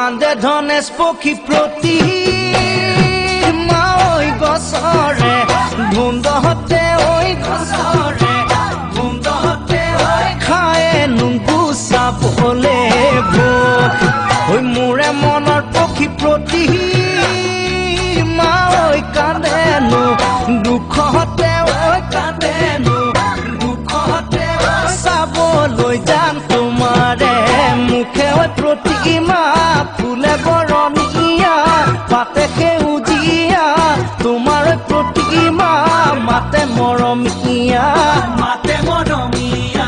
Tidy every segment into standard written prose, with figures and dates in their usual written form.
কান্দে ধনেশ পক্ষী প্ৰতি মাই গছৰে ধুন্দহতে ঐ গছৰে ধুন্দহতে ঐ খায়ে নুংগু চাবলে ভোক ঐ মোৰে মনৰ পক্ষী প্ৰতি মাই কান্দেনো দুখতে ঐ কান্দেনো দুখতে চাবলৈ যাম তোমাৰে মুখে ঐ প্ৰতিমা ফুলে বৰণীয়া পাতে সেউজীয়া তোমাৰ প্ৰতিমা মাতে মৰমীয়া মাতে মৰমীয়া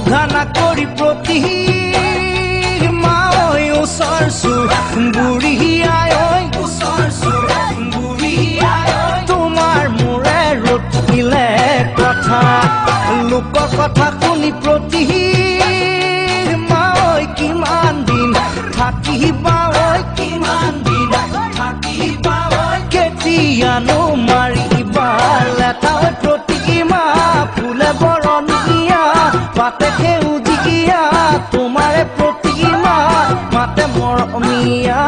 ঘানা কৰি প্ৰতি মাই ওচৰছো বুঢ়ীয়াই ঐ ওচৰছো বুঢ়ীয়াই তোমাৰ মোৰে ৰটিলে কথা লোকৰ কথা শুনি প্ৰতি মাই কিমান দিন থাকিবা ঐ কিমান দিন থাকিবা ঐ কেতিয়ানো মাৰিবা লেঠা ঐ প্ৰতিমা ফুলে বৰণীয়া পাতে সেউজীয়া তোমাৰে প্ৰতিমা মাতে মৰমীয়া